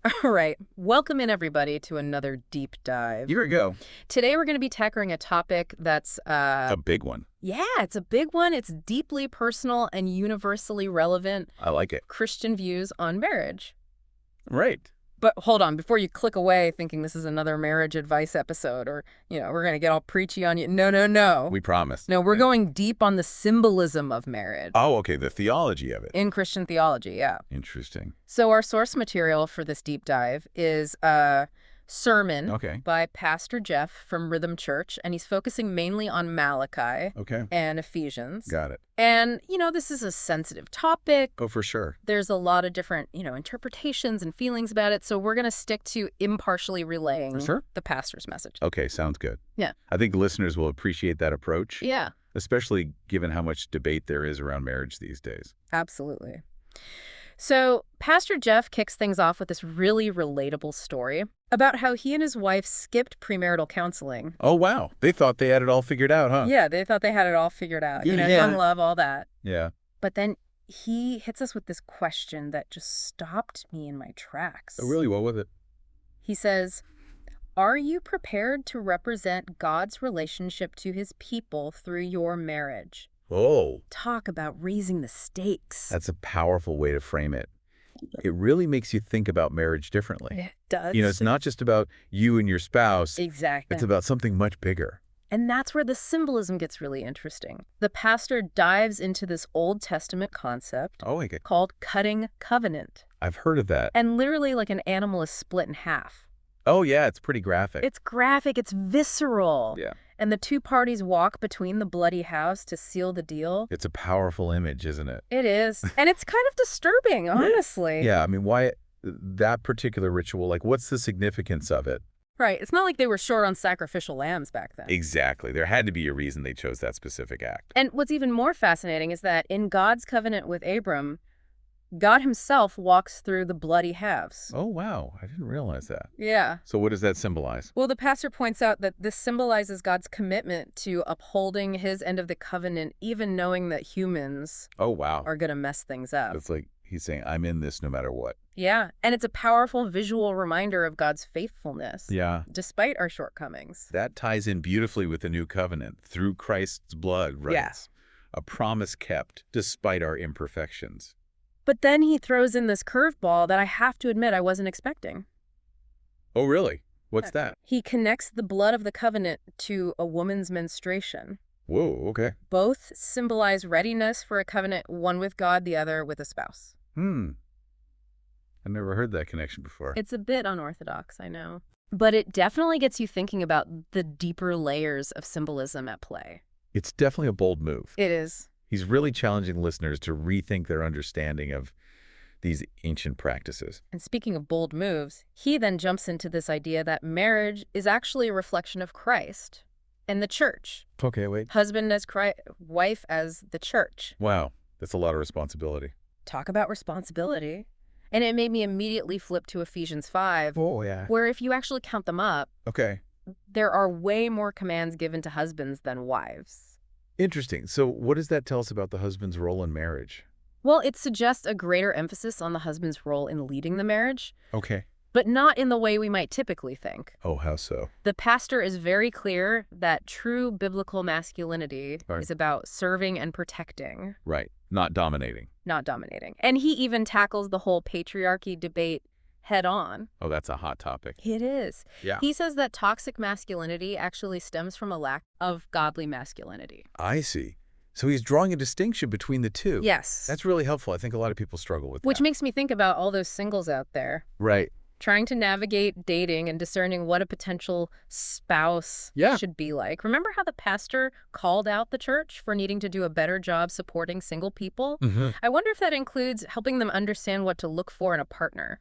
All right. Welcome in, everybody, to another deep dive. Here we go. Today, we're going to be tackling a topic that's, A big one. yeah, it's a big one. It's deeply personal and universally relevant. I like it. Christian views on marriage. Right. But hold on, before you click away thinking this is another marriage advice episode or, we're going to get all preachy on you. No. We promise. No, we're going deep on the symbolism of marriage. Oh, okay. The theology of it. In Christian theology, yeah. Interesting. So our source material for this deep dive is a sermon by Pastor Jeff from Rhythm Church, and he's focusing mainly on Malachi and Ephesians. Got it. And, this is a sensitive topic. Oh, for sure. There's a lot of different, interpretations and feelings about it, so we're going to stick to impartially relaying the pastor's message. Okay, sounds good. Yeah. I think listeners will appreciate that approach. Yeah. Especially given how much debate there is around marriage these days. Absolutely. So Pastor Jeff kicks things off with this really relatable story about how he and his wife skipped premarital counseling. Oh, wow. They thought they had it all figured out, huh? Yeah, they thought they had it all figured out. Young love, all that. Yeah. But then he hits us with this question that just stopped me in my tracks. Oh, really? What was it? He says, "Are you prepared to represent God's relationship to his people through your marriage?" Oh. Talk about raising the stakes. That's a powerful way to frame it. It really makes you think about marriage differently. It does. It's not just about you and your spouse. Exactly. It's about something much bigger. And that's where the symbolism gets really interesting. The pastor dives into this Old Testament concept called cutting covenant. I've heard of that. And literally like an animal is split in half. Oh, yeah, it's pretty graphic. It's graphic, it's visceral. Yeah. And the two parties walk between the bloody house to seal the deal. It's a powerful image, isn't it? It is. And it's kind of disturbing, honestly. Yeah, I mean, why that particular ritual? Like, what's the significance of it? Right. It's not like they were short on sacrificial lambs back then. Exactly. There had to be a reason they chose that specific act. And what's even more fascinating is that in God's covenant with Abram, God himself walks through the bloody halves. Oh, wow. I didn't realize that. Yeah. So what does that symbolize? Well, the pastor points out that this symbolizes God's commitment to upholding his end of the covenant, even knowing that humans are going to mess things up. It's like he's saying, I'm in this no matter what. Yeah. And it's a powerful visual reminder of God's faithfulness. Yeah. Despite our shortcomings. That ties in beautifully with the new covenant through Christ's blood, right? Yeah. A promise kept despite our imperfections. But then he throws in this curveball that I have to admit I wasn't expecting. Oh, really? What's that? He connects the blood of the covenant to a woman's menstruation. Whoa, okay. Both symbolize readiness for a covenant, one with God, the other with a spouse. I've never heard that connection before. It's a bit unorthodox, I know. But it definitely gets you thinking about the deeper layers of symbolism at play. It's definitely a bold move. It is. He's really challenging listeners to rethink their understanding of these ancient practices. And speaking of bold moves, he then jumps into this idea that marriage is actually a reflection of Christ and the church. Okay, wait. Husband as Christ, wife as the church. Wow, that's a lot of responsibility. Talk about responsibility. And it made me immediately flip to Ephesians 5, where if you actually count them up, there are way more commands given to husbands than wives. Interesting. So what does that tell us about the husband's role in marriage? Well, it suggests a greater emphasis on the husband's role in leading the marriage. Okay. But not in the way we might typically think. Oh, how so? The pastor is very clear that true biblical masculinity is about serving and protecting. Right. Not dominating. Not dominating. And he even tackles the whole patriarchy debate head on. Oh, that's a hot topic. It is. Yeah. He says that toxic masculinity actually stems from a lack of godly masculinity. I see. So he's drawing a distinction between the two. Yes. That's really helpful. I think a lot of people struggle with that. Which makes me think about all those singles out there. Right. Trying to navigate dating and discerning what a potential spouse should be like. Remember how the pastor called out the church for needing to do a better job supporting single people? I wonder if that includes helping them understand what to look for in a partner.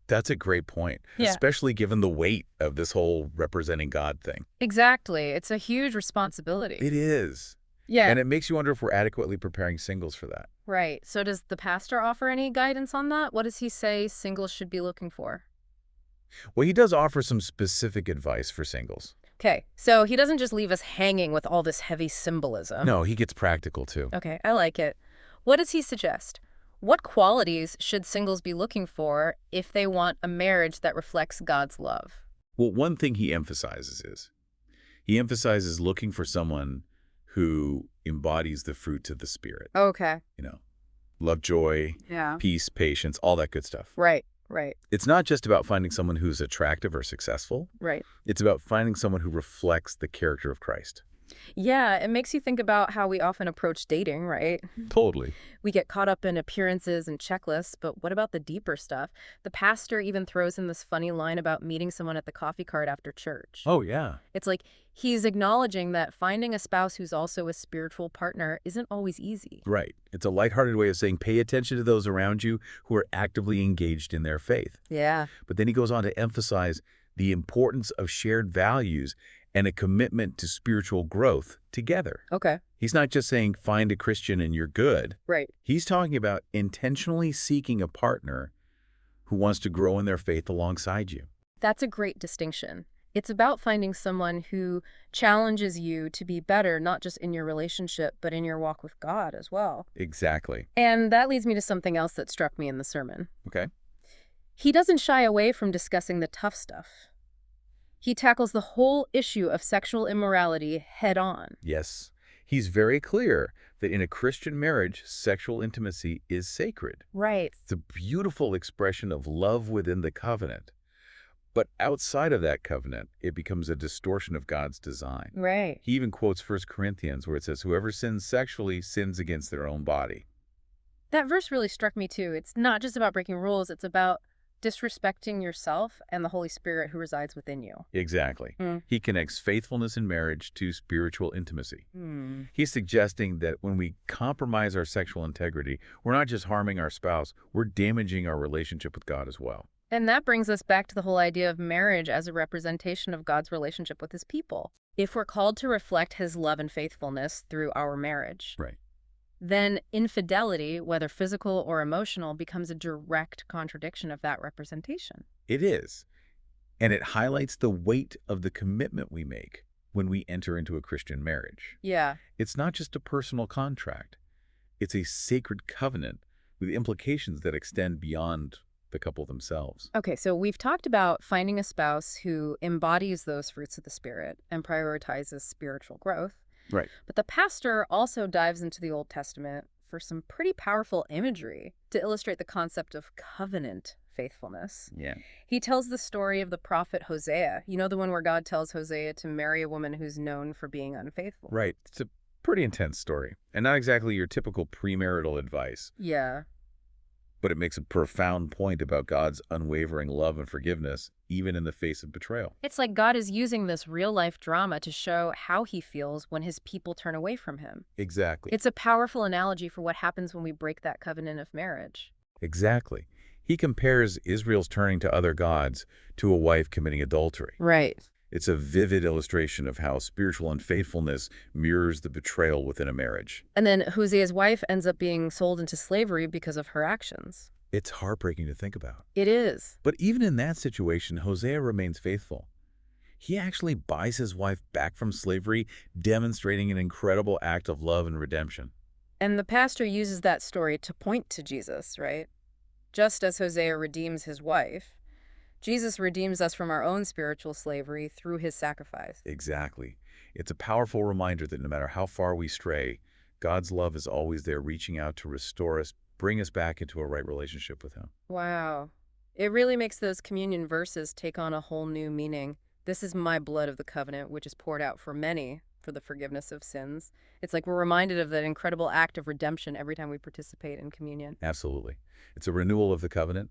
That's a great point, especially given the weight of this whole representing God thing. Exactly. It's a huge responsibility. It is. Yeah. And it makes you wonder if we're adequately preparing singles for that. Right. So does the pastor offer any guidance on that? What does he say singles should be looking for? Well, he does offer some specific advice for singles. Okay. So he doesn't just leave us hanging with all this heavy symbolism. No, he gets practical too. Okay. I like it. What does he suggest? What qualities should singles be looking for if they want a marriage that reflects God's love? Well, one thing he emphasizes looking for someone who embodies the fruits of the Spirit. Okay. You know, love, joy, Yeah. peace, patience, all that good stuff. Right, right, It's not just about finding someone who's attractive or successful. right. It's about finding someone who reflects the character of Christ. Yeah, it makes you think about how we often approach dating, right? Totally. We get caught up in appearances and checklists, but what about the deeper stuff? The pastor even throws in this funny line about meeting someone at the coffee cart after church. Oh, yeah. It's like he's acknowledging that finding a spouse who's also a spiritual partner isn't always easy. Right. It's a lighthearted way of saying pay attention to those around you who are actively engaged in their faith. Yeah. But then he goes on to emphasize the importance of shared values and a commitment to spiritual growth together. Okay. He's not just saying find a Christian and you're good. Right. He's talking about intentionally seeking a partner who wants to grow in their faith alongside you. That's a great distinction. It's about finding someone who challenges you to be better, not just in your relationship, but in your walk with God as well. Exactly. And that leads me to something else that struck me in the sermon. Okay. He doesn't shy away from discussing the tough stuff. He tackles the whole issue of sexual immorality head on. Yes. He's very clear that in a Christian marriage, sexual intimacy is sacred. Right. It's a beautiful expression of love within the covenant. But outside of that covenant, it becomes a distortion of God's design. Right. He even quotes 1 Corinthians where it says, whoever sins sexually sins against their own body. That verse really struck me too. It's not just about breaking rules, it's about disrespecting yourself and the Holy Spirit who resides within you. Exactly. He connects faithfulness in marriage to spiritual intimacy. Hmm. He's suggesting that when we compromise our sexual integrity, we're not just harming our spouse, we're damaging our relationship with God as well. And that brings us back to the whole idea of marriage as a representation of God's relationship with his people. If we're called to reflect his love and faithfulness through our marriage, Right. then infidelity, whether physical or emotional, becomes a direct contradiction of that representation. It is. And it highlights the weight of the commitment we make when we enter into a Christian marriage. Yeah. It's not just a personal contract. It's a sacred covenant with implications that extend beyond the couple themselves. Okay, so we've talked about finding a spouse who embodies those fruits of the Spirit and prioritizes spiritual growth. Right. But the pastor also dives into the Old Testament for some pretty powerful imagery to illustrate the concept of covenant faithfulness. Yeah. He tells the story of the prophet Hosea. You know, the one where God tells Hosea to marry a woman who's known for being unfaithful. Right. It's a pretty intense story, and not exactly your typical premarital advice. Yeah. But it makes a profound point about God's unwavering love and forgiveness, even in the face of betrayal. It's like God is using this real-life drama to show how he feels when his people turn away from him. Exactly. It's a powerful analogy for what happens when we break that covenant of marriage. Exactly. He compares Israel's turning to other gods to a wife committing adultery. Right. It's a vivid illustration of how spiritual unfaithfulness mirrors the betrayal within a marriage. And then Hosea's wife ends up being sold into slavery because of her actions. It's heartbreaking to think about. It is. But even in that situation, Hosea remains faithful. He actually buys his wife back from slavery, demonstrating an incredible act of love and redemption. And the pastor uses that story to point to Jesus, right? Just as Hosea redeems his wife, Jesus redeems us from our own spiritual slavery through his sacrifice. Exactly. It's a powerful reminder that no matter how far we stray, God's love is always there reaching out to restore us, bring us back into a right relationship with him. Wow. It really makes those communion verses take on a whole new meaning. This is my blood of the covenant, which is poured out for many for the forgiveness of sins. It's like we're reminded of that incredible act of redemption every time we participate in communion. Absolutely. It's a renewal of the covenant,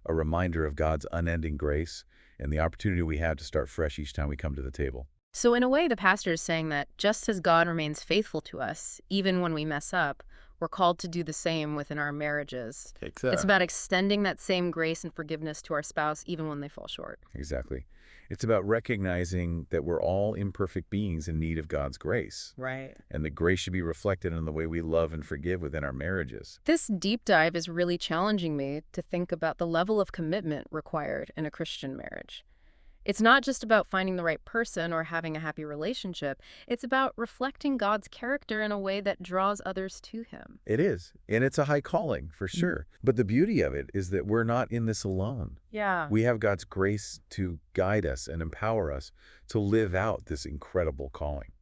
a reminder of God's unending grace, and the opportunity we have to start fresh each time we come to the table. So in a way, the pastor is saying that just as God remains faithful to us, even when we mess up, we're called to do the same within our marriages. It's about extending that same grace and forgiveness to our spouse, even when they fall short. Exactly. It's about recognizing that we're all imperfect beings in need of God's grace. Right. And the grace should be reflected in the way we love and forgive within our marriages. This deep dive is really challenging me to think about the level of commitment required in a Christian marriage. It's not just about finding the right person or having a happy relationship. It's about reflecting God's character in a way that draws others to him. It is, and it's a high calling, for sure. But the beauty of it is that we're not in this alone. Yeah. We have God's grace to guide us and empower us to live out this incredible calling.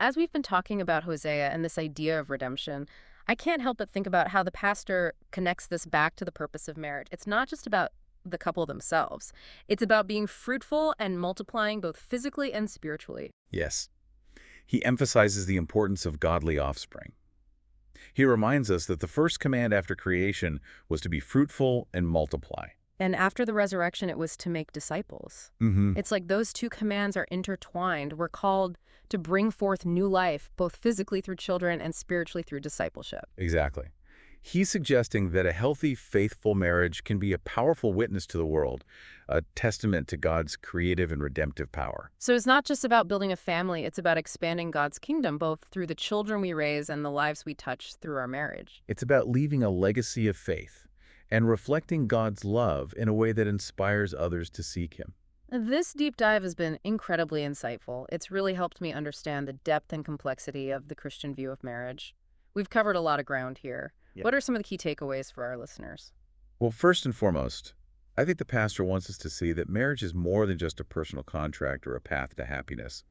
As we've been talking about Hosea and this idea of redemption, I can't help but think about how the pastor connects this back to the purpose of marriage. It's not just about the couple themselves. It's about being fruitful and multiplying both physically and spiritually. Yes, he emphasizes the importance of godly offspring. He reminds us that the first command after creation was to be fruitful and multiply. And after the resurrection, it was to make disciples. It's like those two commands are intertwined. We're called to bring forth new life, both physically through children and spiritually through discipleship. Exactly. He's suggesting that a healthy, faithful marriage can be a powerful witness to the world, a testament to God's creative and redemptive power. So it's not just about building a family, it's about expanding God's kingdom, both through the children we raise and the lives we touch through our marriage. It's about leaving a legacy of faith and reflecting God's love in a way that inspires others to seek him. This deep dive has been incredibly insightful. It's really helped me understand the depth and complexity of the Christian view of marriage. We've covered a lot of ground here. Yeah. What are some of the key takeaways for our listeners? Well, first and foremost, I think the pastor wants us to see that marriage is more than just a personal contract or a path to happiness.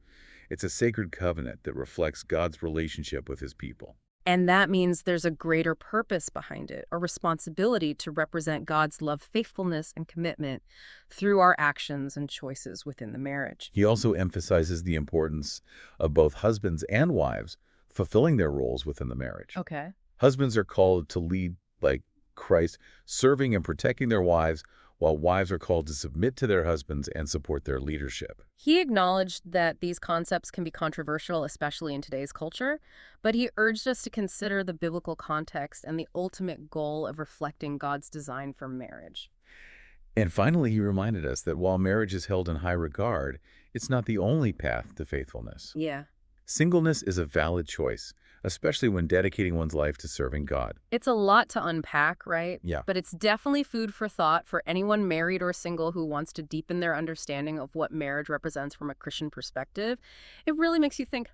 It's a sacred covenant that reflects God's relationship with his people. And that means there's a greater purpose behind it, a responsibility to represent God's love, faithfulness, and commitment through our actions and choices within the marriage. He also emphasizes the importance of both husbands and wives fulfilling their roles within the marriage. Okay. Husbands are called to lead like Christ, serving and protecting their wives, while wives are called to submit to their husbands and support their leadership. He acknowledged that these concepts can be controversial, especially in today's culture, but he urged us to consider the biblical context and the ultimate goal of reflecting God's design for marriage. And finally, he reminded us that while marriage is held in high regard, it's not the only path to faithfulness. Yeah. Singleness is a valid choice, especially when dedicating one's life to serving God. It's a lot to unpack, right? Yeah. But it's definitely food for thought for anyone married or single who wants to deepen their understanding of what marriage represents from a Christian perspective. It really makes you think,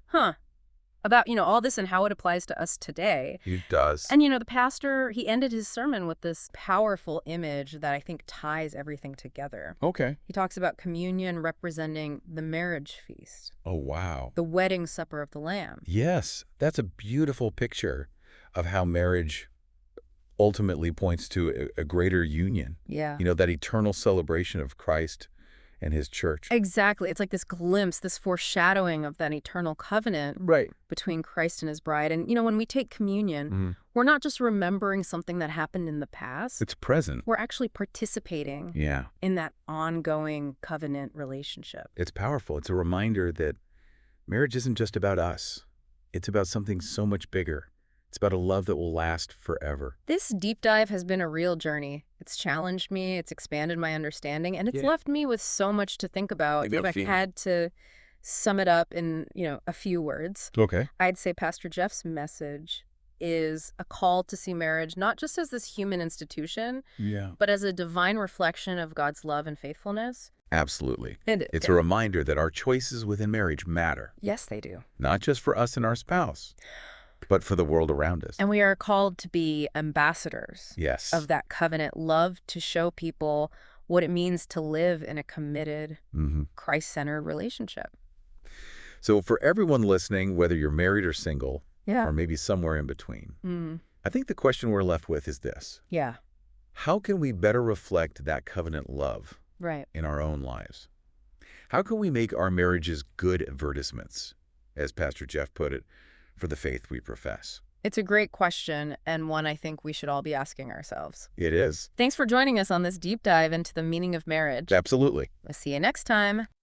about, all this and how it applies to us today. It does. And, the pastor, he ended his sermon with this powerful image that I think ties everything together. Okay. He talks about communion representing the marriage feast, Oh, wow. the wedding supper of the Lamb. Yes, that's a beautiful picture of how marriage ultimately points to a greater union. Yeah. That eternal celebration of Christ and his church. Exactly. It's like this glimpse, this foreshadowing of that eternal covenant Right. between Christ and his bride. And, when we take communion, we're not just remembering something that happened in the past. It's present. We're actually participating Yeah. in that ongoing covenant relationship. It's powerful. It's a reminder that marriage isn't just about us. It's about something so much bigger. It's about a love that will last forever. This deep dive has been a real journey. It's challenged me, it's expanded my understanding, and it's Yeah. left me with so much to think about. Maybe If I had to sum it up in, a few words, Okay. I'd say Pastor Jeff's message is a call to see marriage not just as this human institution, Yeah. but as a divine reflection of God's love and faithfulness. Absolutely. And It's a reminder that our choices within marriage matter, yes, they do. not just for us and our spouse, but for the world around us. And we are called to be ambassadors Yes. of that covenant love, to show people what it means to live in a committed, Christ-centered relationship. So for everyone listening, whether you're married or single, Yeah. or maybe somewhere in between, I think the question we're left with is this. Yeah. How can we better reflect that covenant love Right. in our own lives? How can we make our marriages good advertisements, as Pastor Jeff put it, for the faith we profess? It's a great question, and one I think we should all be asking ourselves. It is. Thanks for joining us on this deep dive into the meaning of marriage. Absolutely. We'll see you next time.